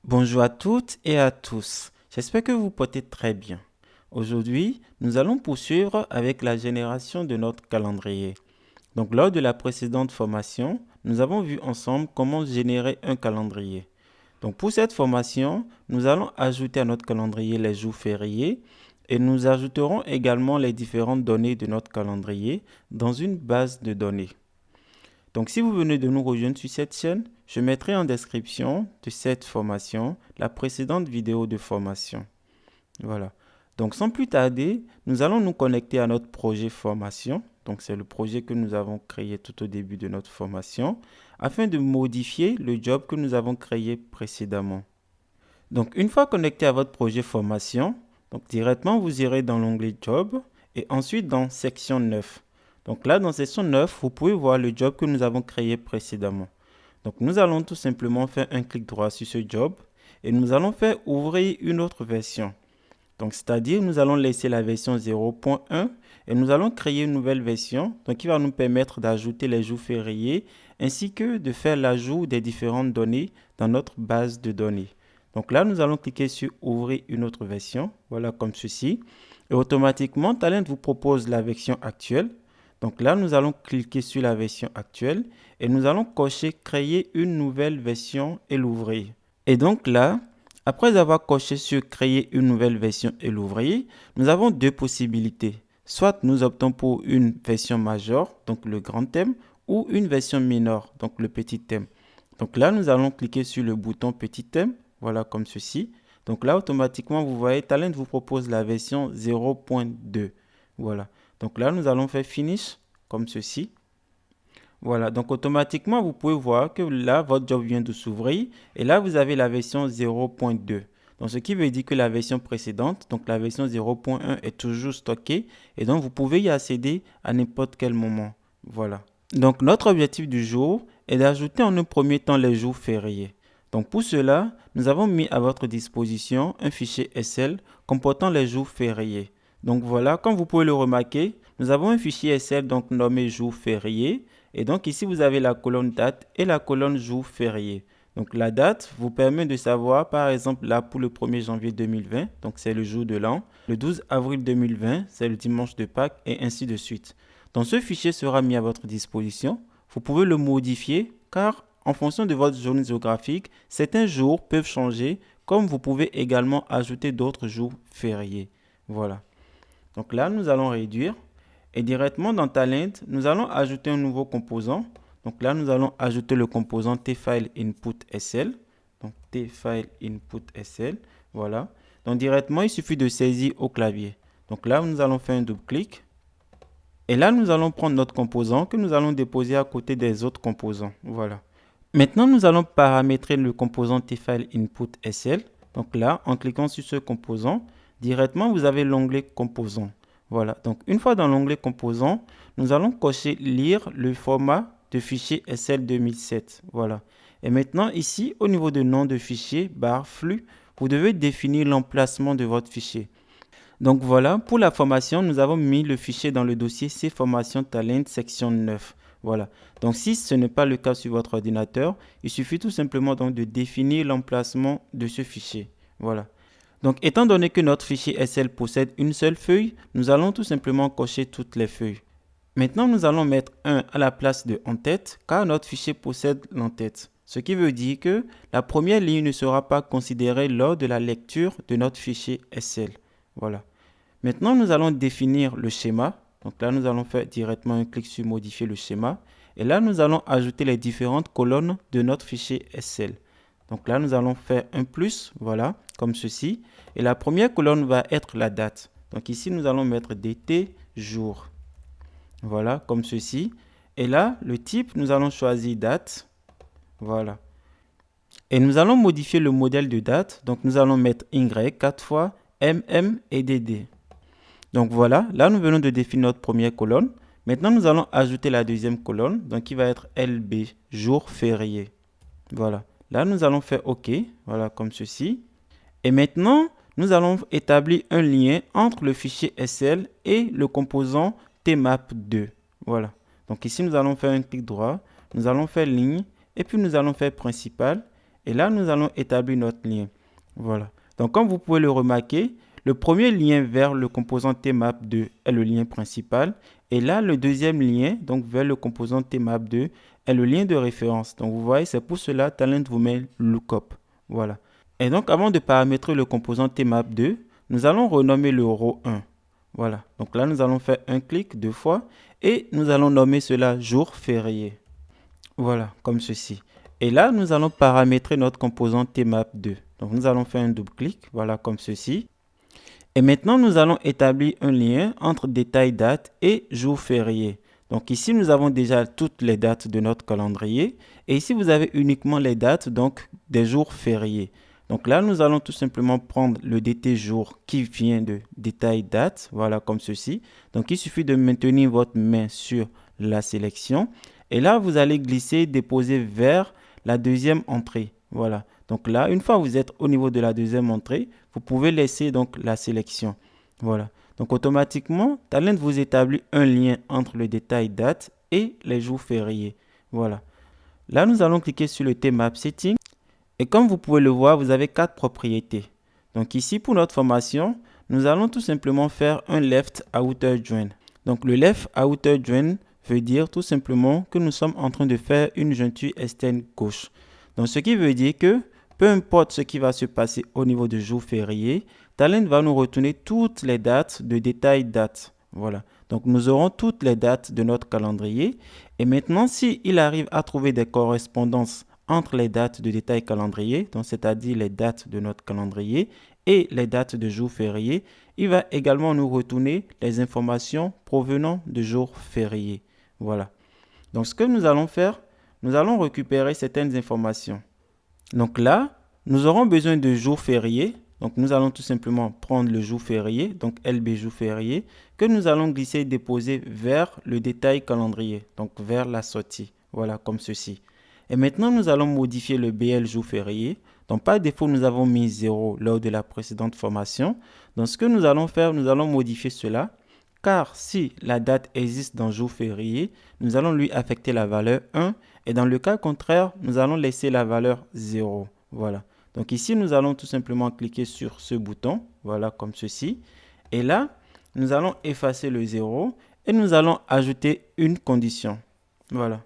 Bonjour à toutes et à tous. J'espère que vous portez très bien. Aujourd'hui, nous allons poursuivre avec la génération de notre calendrier. Donc, lors de la précédente formation, nous avons vu ensemble comment générer un calendrier. Donc, pour cette formation, nous allons ajouter à notre calendrier les jours fériés et nous ajouterons également les différentes données de notre calendrier dans une base de données. Donc, si vous venez de nous rejoindre sur cette chaîne, je mettrai en description de cette formation la précédente vidéo de formation. Voilà. Donc, sans plus tarder, nous allons nous connecter à notre projet formation. Donc, c'est le projet que nous avons créé tout au début de notre formation afin de modifier le job que nous avons créé précédemment. Donc, une fois connecté à votre projet formation, donc directement, vous irez dans l'onglet Job et ensuite dans Section 9. Donc là, dans Section 9, vous pouvez voir le job que nous avons créé précédemment. Donc, nous allons tout simplement faire un clic droit sur ce job et nous allons faire ouvrir une autre version. Donc, c'est-à-dire, nous allons laisser la version 0.1 et nous allons créer une nouvelle version donc, qui va nous permettre d'ajouter les jours fériés ainsi que de faire l'ajout des différentes données dans notre base de données. Donc là, nous allons cliquer sur Ouvrir une autre version, voilà comme ceci. Et automatiquement, Talent vous propose la version actuelle. Donc là, nous allons cliquer sur la version actuelle et nous allons cocher Créer une nouvelle version et l'ouvrir. Et donc là, après avoir coché sur Créer une nouvelle version et l'ouvrir, nous avons deux possibilités. Soit nous optons pour une version majeure, donc le grand thème, ou une version mineure, donc le petit thème. Donc là, nous allons cliquer sur le bouton petit thème, voilà comme ceci. Donc là, automatiquement, vous voyez, Talent vous propose la version 0.2. Voilà. Donc là, nous allons faire Finish, comme ceci. Voilà, donc automatiquement, vous pouvez voir que là, votre job vient de s'ouvrir. Et là, vous avez la version 0.2. Donc, ce qui veut dire que la version précédente, donc la version 0.1 est toujours stockée. Et donc, vous pouvez y accéder à n'importe quel moment. Voilà. Donc, notre objectif du jour est d'ajouter en un premier temps les jours fériés. Donc, pour cela, nous avons mis à votre disposition un fichier Excel comportant les jours fériés. Donc, voilà, comme vous pouvez le remarquer, nous avons un fichier Excel donc nommé jours fériés. Et donc, ici, vous avez la colonne date et la colonne jour férié. Donc, la date vous permet de savoir, par exemple, là, pour le 1er janvier 2020, donc c'est le jour de l'an. Le 12 avril 2020, c'est le dimanche de Pâques et ainsi de suite. Donc, ce fichier sera mis à votre disposition. Vous pouvez le modifier car en fonction de votre zone géographique, certains jours peuvent changer, comme vous pouvez également ajouter d'autres jours fériés. Voilà. Donc là, nous allons réduire. Et directement dans Talent, nous allons ajouter un nouveau composant. Donc là, nous allons ajouter le composant tFileInputSL. Donc tFileInputSL. Voilà. Donc directement, il suffit de saisir au clavier. Donc là, nous allons faire un double clic. Et là, nous allons prendre notre composant que nous allons déposer à côté des autres composants. Voilà. Maintenant, nous allons paramétrer le composant tFileInputSL. Donc là, en cliquant sur ce composant, directement, vous avez l'onglet Composants. Voilà. Donc, une fois dans l'onglet Composants, nous allons cocher Lire le format de fichier SL 2007. Voilà. Et maintenant, ici, au niveau de nom de fichier, barre flux, vous devez définir l'emplacement de votre fichier. Donc voilà, pour la formation, nous avons mis le fichier dans le dossier C Formation Talent section 9. Voilà. Donc si ce n'est pas le cas sur votre ordinateur, il suffit tout simplement donc de définir l'emplacement de ce fichier. Voilà. Donc étant donné que notre fichier SL possède une seule feuille, nous allons tout simplement cocher toutes les feuilles. Maintenant, nous allons mettre 1 à la place de en-tête car notre fichier possède l'en-tête. Ce qui veut dire que la première ligne ne sera pas considérée lors de la lecture de notre fichier SL. Voilà. Maintenant, nous allons définir le schéma. Donc là, nous allons faire directement un clic sur modifier le schéma. Et là, nous allons ajouter les différentes colonnes de notre fichier SL. Donc là, nous allons faire un plus, voilà, comme ceci. Et la première colonne va être la date. Donc ici, nous allons mettre DT jour. Voilà, comme ceci. Et là, le type, nous allons choisir date. Voilà. Et nous allons modifier le modèle de date. Donc nous allons mettre Y 4 fois, MM et DD. Donc voilà, là nous venons de définir notre première colonne. Maintenant nous allons ajouter la deuxième colonne, donc qui va être LB, jour férié. Voilà, là nous allons faire OK, voilà comme ceci. Et maintenant nous allons établir un lien entre le fichier SL et le composant tmap2. Voilà, donc ici nous allons faire un clic droit, nous allons faire ligne et puis nous allons faire principal. Et là, nous allons établir notre lien. Voilà. Donc, comme vous pouvez le remarquer, le premier lien vers le composant tmap2 est le lien principal. Et là, le deuxième lien, donc vers le composant tmap2, est le lien de référence. Donc, vous voyez, c'est pour cela Talend vous met lookup. Voilà. Et donc, avant de paramétrer le composant tmap2, nous allons renommer le row 1. Voilà. Donc là, nous allons faire un clic 2 fois et nous allons nommer cela jour férié. Voilà, comme ceci. Et là, nous allons paramétrer notre composant tmap2. Donc, nous allons faire un double clic, voilà, comme ceci. Et maintenant, nous allons établir un lien entre détail date et jour férié. Donc ici, nous avons déjà toutes les dates de notre calendrier. Et ici, vous avez uniquement les dates donc des jours fériés. Donc là, nous allons tout simplement prendre le DT jour qui vient de détail date. Voilà, comme ceci. Donc il suffit de maintenir votre main sur la sélection. Et là, vous allez glisser, déposer vers la deuxième entrée. Voilà. Donc là, une fois que vous êtes au niveau de la deuxième entrée, vous pouvez laisser donc la sélection. Voilà. Donc automatiquement, Talend vous établit un lien entre le détail date et les jours fériés. Voilà. Là, nous allons cliquer sur le Tmap Setting. Et comme vous pouvez le voir, vous avez 4 propriétés. Donc ici, pour notre formation, nous allons tout simplement faire un Left Outer Join. Donc le Left Outer Join veut dire tout simplement que nous sommes en train de faire une jointure externe gauche. Donc ce qui veut dire que peu importe ce qui va se passer au niveau du jour férié, Talend va nous retourner toutes les dates de détail date. Voilà. Donc nous aurons toutes les dates de notre calendrier. Et maintenant, s'il arrive à trouver des correspondances entre les dates de détail calendrier, donc c'est-à-dire les dates de notre calendrier et les dates de jour férié, il va également nous retourner les informations provenant de jours fériés. Voilà. Donc ce que nous allons faire, nous allons récupérer certaines informations. Donc là, nous aurons besoin de jours fériés. Donc nous allons tout simplement prendre le jour férié, donc LB jour férié, que nous allons glisser et déposer vers le détail calendrier, donc vers la sortie. Voilà, comme ceci. Et maintenant, nous allons modifier le BL jour férié. Donc par défaut, nous avons mis 0 lors de la précédente formation. Donc ce que nous allons faire, nous allons modifier cela. Car si la date existe dans jour férié, nous allons lui affecter la valeur 1. Et dans le cas contraire, nous allons laisser la valeur 0. Voilà. Donc ici, nous allons tout simplement cliquer sur ce bouton. Voilà, comme ceci. Et là, nous allons effacer le 0 et nous allons ajouter une condition. Voilà.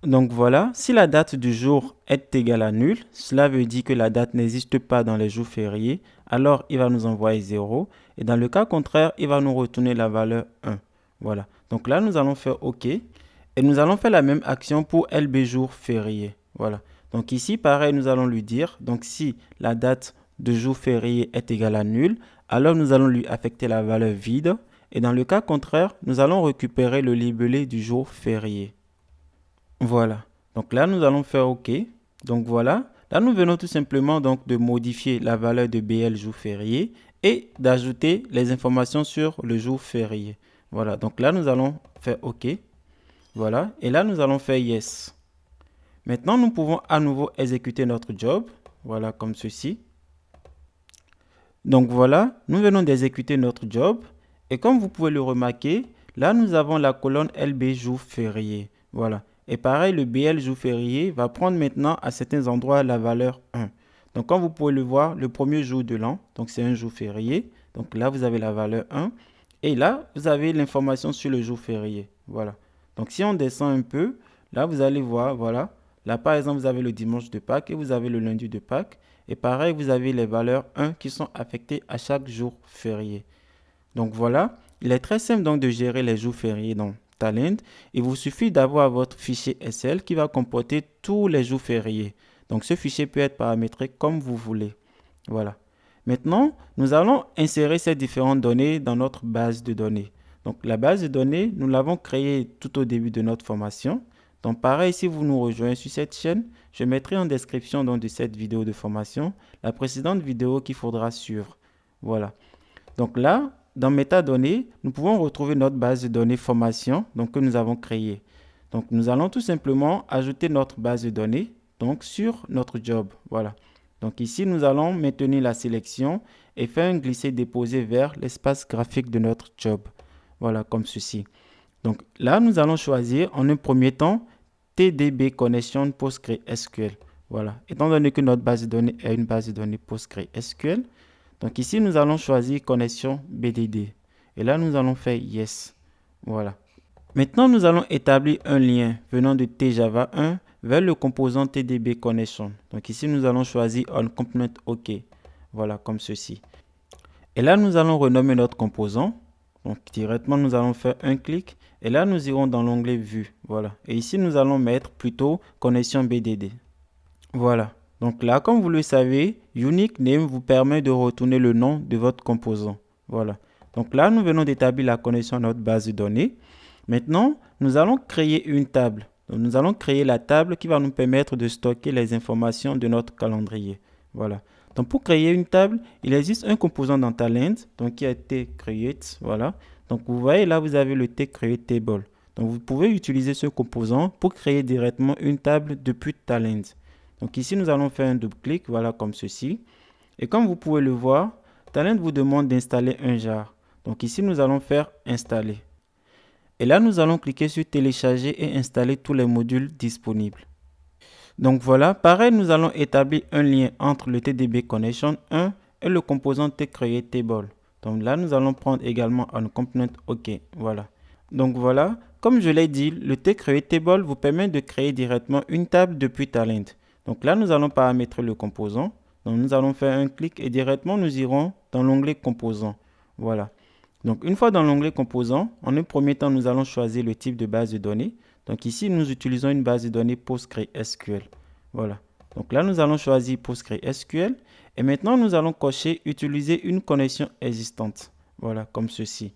Donc voilà, si la date du jour est égale à nul, cela veut dire que la date n'existe pas dans les jours fériés, alors il va nous envoyer 0. Et dans le cas contraire, il va nous retourner la valeur 1. Voilà. Donc là, nous allons faire OK. Et nous allons faire la même action pour LB jour férié. Voilà. Donc ici, pareil, nous allons lui dire, donc si la date de jour férié est égale à nul, alors nous allons lui affecter la valeur vide. Et dans le cas contraire, nous allons récupérer le libellé du jour férié. Voilà. Donc là, nous allons faire OK. Donc voilà. Là, nous venons tout simplement donc de modifier la valeur de BL jour férié et d'ajouter les informations sur le jour férié. Voilà. Donc là, nous allons faire OK. Voilà. Et là, nous allons faire Yes. Maintenant, nous pouvons à nouveau exécuter notre job. Voilà, comme ceci. Donc voilà, nous venons d'exécuter notre job. Et comme vous pouvez le remarquer, là, nous avons la colonne LB jour férié. Voilà. Et pareil, le BL jour férié va prendre maintenant à certains endroits la valeur 1. Donc, comme vous pouvez le voir, le premier jour de l'an, donc c'est un jour férié. Donc là, vous avez la valeur 1. Et là, vous avez l'information sur le jour férié. Voilà. Donc, si on descend un peu, là, vous allez voir, voilà. Là, par exemple, vous avez le dimanche de Pâques et vous avez le lundi de Pâques. Et pareil, vous avez les valeurs 1 qui sont affectées à chaque jour férié. Donc voilà, il est très simple donc de gérer les jours fériés dans Talend. Il vous suffit d'avoir votre fichier Excel qui va comporter tous les jours fériés. Donc ce fichier peut être paramétré comme vous voulez. Voilà. Maintenant, nous allons insérer ces différentes données dans notre base de données. Donc la base de données, nous l'avons créée tout au début de notre formation. Donc pareil, si vous nous rejoignez sur cette chaîne, je mettrai en description donc, de cette vidéo de formation la précédente vidéo qu'il faudra suivre. Voilà. Donc là, dans métadonnées, nous pouvons retrouver notre base de données formation donc, que nous avons créée. Donc nous allons tout simplement ajouter notre base de données donc, sur notre job. Voilà. Donc ici, nous allons maintenir la sélection et faire un glisser-déposer vers l'espace graphique de notre job. Voilà, comme ceci. Donc là, nous allons choisir en un premier temps TDB Connection PostgreSQL. Voilà. Étant donné que notre base de données est une base de données PostgreSQL, donc ici, nous allons choisir connexion BDD. Et là, nous allons faire Yes. Voilà. Maintenant, nous allons établir un lien venant de tjava 1 vers le composant TDB Connection. Donc ici, nous allons choisir On Component OK. Voilà, comme ceci. Et là, nous allons renommer notre composant. Donc directement, nous allons faire un clic. Et là, nous irons dans l'onglet Vue. Voilà. Et ici, nous allons mettre plutôt connexion BDD. Voilà. Donc là, comme vous le savez, Unique Name vous permet de retourner le nom de votre composant. Voilà. Donc là, nous venons d'établir la connexion à notre base de données. Maintenant, nous allons créer une table. Donc, nous allons créer la table qui va nous permettre de stocker les informations de notre calendrier. Voilà. Donc, pour créer une table, il existe un composant dans Talend, donc qui a été create. Voilà. Donc, vous voyez là, vous avez le create table. Donc, vous pouvez utiliser ce composant pour créer directement une table depuis Talend. Donc, ici, nous allons faire un double-clic, voilà, comme ceci. Et comme vous pouvez le voir, Talend vous demande d'installer un jar. Donc, ici, nous allons faire installer. Et là, nous allons cliquer sur télécharger et installer tous les modules disponibles. Donc voilà, pareil, nous allons établir un lien entre le TDB Connection 1 et le composant TCreateTable. Donc là, nous allons prendre également un component OK. Voilà. Donc voilà, comme je l'ai dit, le TCreateTable vous permet de créer directement une table depuis Talend. Donc là, nous allons paramétrer le composant. Donc nous allons faire un clic et directement nous irons dans l'onglet composant. Voilà. Donc, une fois dans l'onglet composant, en un premier temps, nous allons choisir le type de base de données. Donc ici, nous utilisons une base de données PostgreSQL. Voilà. Donc là, nous allons choisir PostgreSQL. Et maintenant, nous allons cocher utiliser une connexion existante. Voilà, comme ceci.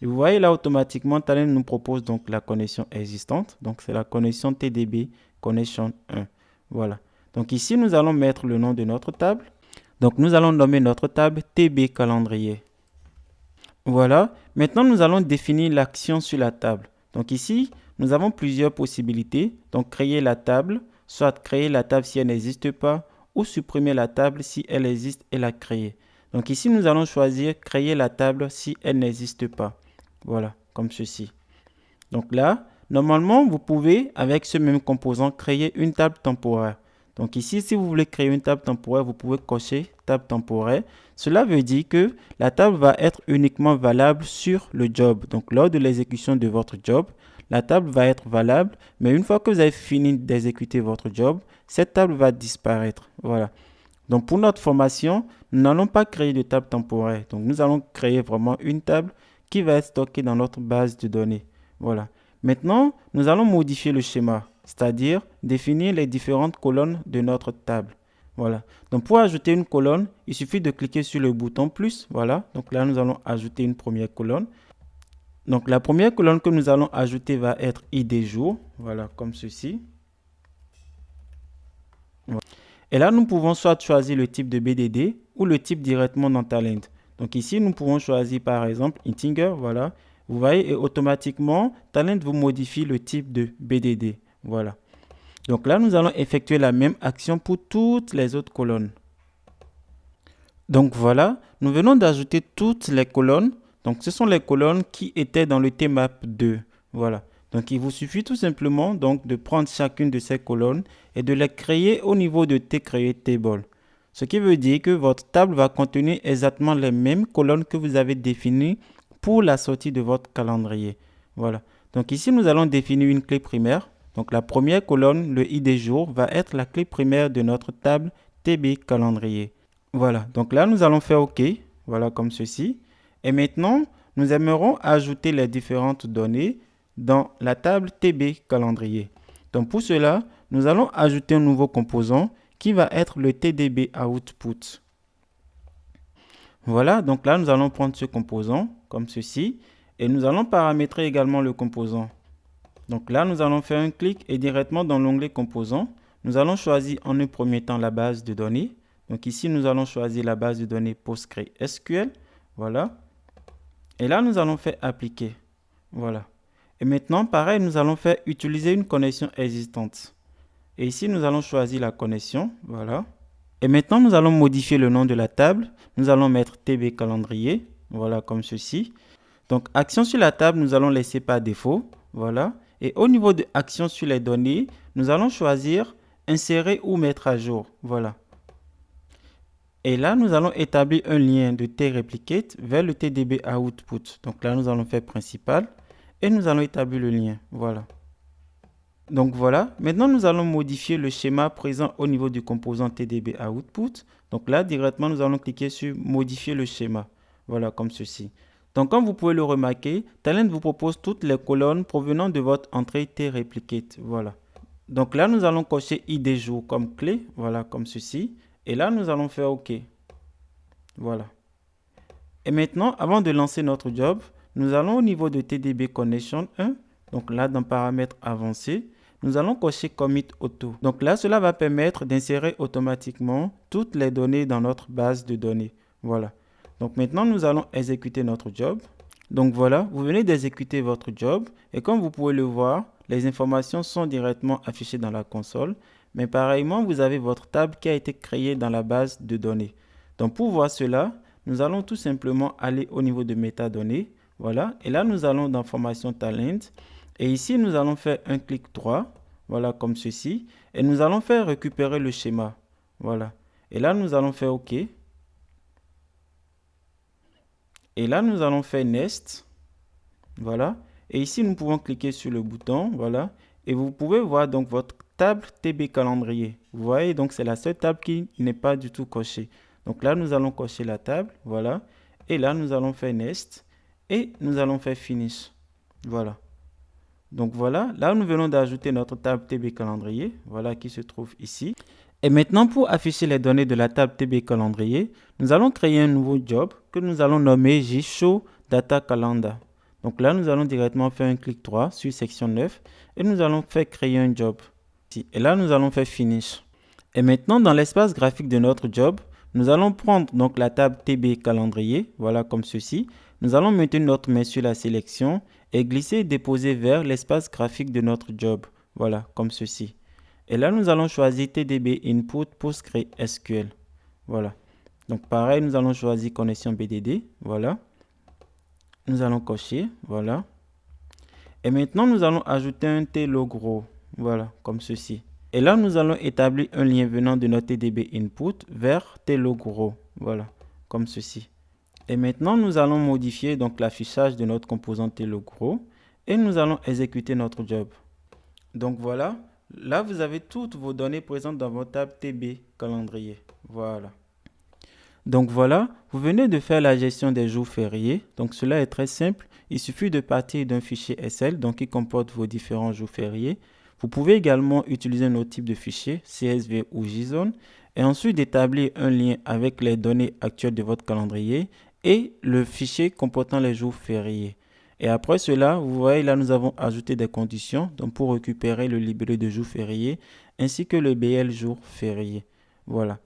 Et vous voyez là, automatiquement, Talend nous propose donc la connexion existante. Donc, c'est la connexion TDB Connection 1. Voilà. Donc ici, nous allons mettre le nom de notre table. Donc, nous allons nommer notre table TB Calendrier. Voilà, maintenant nous allons définir l'action sur la table. Donc ici, nous avons plusieurs possibilités. Donc créer la table, soit créer la table si elle n'existe pas, ou supprimer la table si elle existe et la créer. Donc ici, nous allons choisir créer la table si elle n'existe pas. Voilà, comme ceci. Donc là, normalement, vous pouvez, avec ce même composant, créer une table temporaire. Donc ici, si vous voulez créer une table temporaire, vous pouvez cocher table temporaire. Cela veut dire que la table va être uniquement valable sur le job. Donc lors de l'exécution de votre job, la table va être valable. Mais une fois que vous avez fini d'exécuter votre job, cette table va disparaître. Voilà. Donc pour notre formation, nous n'allons pas créer de table temporaire. Donc nous allons créer vraiment une table qui va être stockée dans notre base de données. Voilà. Maintenant, nous allons modifier le schéma, c'est-à-dire définir les différentes colonnes de notre table. Voilà. Donc pour ajouter une colonne, il suffit de cliquer sur le bouton plus. Voilà. Donc là, nous allons ajouter une première colonne. Donc la première colonne que nous allons ajouter va être ID jour. Voilà, comme ceci. Voilà. Et là, nous pouvons soit choisir le type de BDD ou le type directement dans Talend. Donc ici, nous pouvons choisir par exemple Integer. Voilà. Vous voyez, et automatiquement, Talend vous modifie le type de BDD. Voilà. Donc là, nous allons effectuer la même action pour toutes les autres colonnes. Donc voilà, nous venons d'ajouter toutes les colonnes. Donc ce sont les colonnes qui étaient dans le tmap 2. Voilà. Donc il vous suffit tout simplement donc de prendre chacune de ces colonnes et de les créer au niveau de TCreateTable. Ce qui veut dire que votre table va contenir exactement les mêmes colonnes que vous avez définies pour la sortie de votre calendrier. Voilà. Donc ici, nous allons définir une clé primaire. Donc la première colonne, le ID jour, va être la clé primaire de notre table TB calendrier. Voilà. Donc là, nous allons faire OK. Voilà, comme ceci. Et maintenant, nous aimerons ajouter les différentes données dans la table TB calendrier. Donc pour cela, nous allons ajouter un nouveau composant qui va être le TDB output. Voilà, donc là, nous allons prendre ce composant comme ceci et nous allons paramétrer également le composant. Donc là, nous allons faire un clic et directement dans l'onglet composant, nous allons choisir en un premier temps la base de données. Donc ici, nous allons choisir la base de données PostgreSQL. Voilà. Et là, nous allons faire appliquer. Voilà. Et maintenant, pareil, nous allons faire utiliser une connexion existante. Et ici, nous allons choisir la connexion. Voilà. Et maintenant, nous allons modifier le nom de la table. Nous allons mettre TB calendrier. Voilà, comme ceci. Donc, action sur la table, nous allons laisser par défaut. Voilà. Et au niveau de action sur les données, nous allons choisir insérer ou mettre à jour. Voilà. Et là, nous allons établir un lien de treplicate vers le TDB output. Donc là, nous allons faire principal et nous allons établir le lien. Voilà. Donc voilà, maintenant nous allons modifier le schéma présent au niveau du composant TDB output. Donc là, directement, nous allons cliquer sur modifier le schéma. Voilà, comme ceci. Donc comme vous pouvez le remarquer, Talend vous propose toutes les colonnes provenant de votre entrée treplicate. Voilà. Donc là, nous allons cocher ID jour comme clé. Voilà, comme ceci. Et là, nous allons faire OK. Voilà. Et maintenant, avant de lancer notre job, nous allons au niveau de TDB Connection 1. Donc là, dans paramètres avancés, nous allons cocher Commit Auto. Donc là, cela va permettre d'insérer automatiquement toutes les données dans notre base de données. Voilà. Donc maintenant, nous allons exécuter notre job. Donc voilà, vous venez d'exécuter votre job. Et comme vous pouvez le voir, les informations sont directement affichées dans la console. Mais pareillement, vous avez votre table qui a été créée dans la base de données. Donc pour voir cela, nous allons tout simplement aller au niveau de métadonnées. Voilà. Et là, nous allons dans Formation Talend. Et ici, nous allons faire un clic droit, voilà, comme ceci. Et nous allons faire récupérer le schéma. Voilà. Et là, nous allons faire OK. Et là, nous allons faire Next. Voilà. Et ici, nous pouvons cliquer sur le bouton. Voilà. Et vous pouvez voir donc votre table TB calendrier. Vous voyez, donc c'est la seule table qui n'est pas du tout cochée. Donc là, nous allons cocher la table. Voilà. Et là, nous allons faire Next. Et nous allons faire Finish. Voilà. Donc voilà, là nous venons d'ajouter notre table TB calendrier, voilà, qui se trouve ici. Et maintenant, pour afficher les données de la table TB calendrier, nous allons créer un nouveau job que nous allons nommer JShow Data Calendar. Donc là, nous allons directement faire un clic droit sur section 9 et nous allons faire créer un job. Et là, nous allons faire Finish. Et maintenant, dans l'espace graphique de notre job, nous allons prendre donc la table TB calendrier, voilà, comme ceci. Nous allons mettre notre main sur la sélection et glisser et déposer vers l'espace graphique de notre job. Voilà, comme ceci. Et là, nous allons choisir TDB Input PostgreSQL. Voilà. Donc, pareil, nous allons choisir connexion BDD. Voilà. Nous allons cocher. Voilà. Et maintenant, nous allons ajouter un T-Logro. Voilà, comme ceci. Et là, nous allons établir un lien venant de notre TDB Input vers T-Logro. Voilà, comme ceci. Et maintenant, nous allons modifier donc l'affichage de notre composant T-Logro et nous allons exécuter notre job. Donc voilà, là vous avez toutes vos données présentes dans votre table TB calendrier. Voilà. Donc voilà, vous venez de faire la gestion des jours fériés. Donc cela est très simple. Il suffit de partir d'un fichier Excel donc qui comporte vos différents jours fériés. Vous pouvez également utiliser un autre type de fichier, CSV ou JSON, et ensuite d'établir un lien avec les données actuelles de votre calendrier et le fichier comportant les jours fériés. Et après cela, vous voyez là, nous avons ajouté des conditions donc pour récupérer le libellé de jours fériés ainsi que le BL jour férié. Voilà.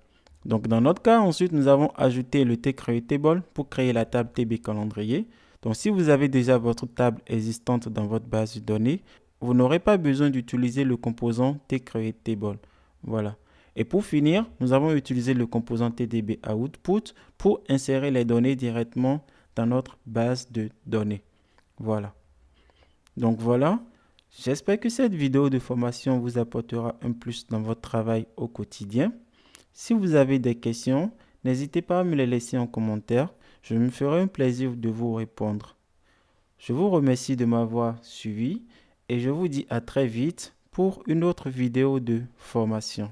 Donc dans notre cas, ensuite, nous avons ajouté le tCreateTable pour créer la table TB calendrier. Donc si vous avez déjà votre table existante dans votre base de données, vous n'aurez pas besoin d'utiliser le composant tCreateTable. Voilà. Et pour finir, nous avons utilisé le composant TDB Output pour insérer les données directement dans notre base de données. Voilà. Donc voilà. J'espère que cette vidéo de formation vous apportera un plus dans votre travail au quotidien. Si vous avez des questions, n'hésitez pas à me les laisser en commentaire. Je me ferai un plaisir de vous répondre. Je vous remercie de m'avoir suivi et je vous dis à très vite pour une autre vidéo de formation.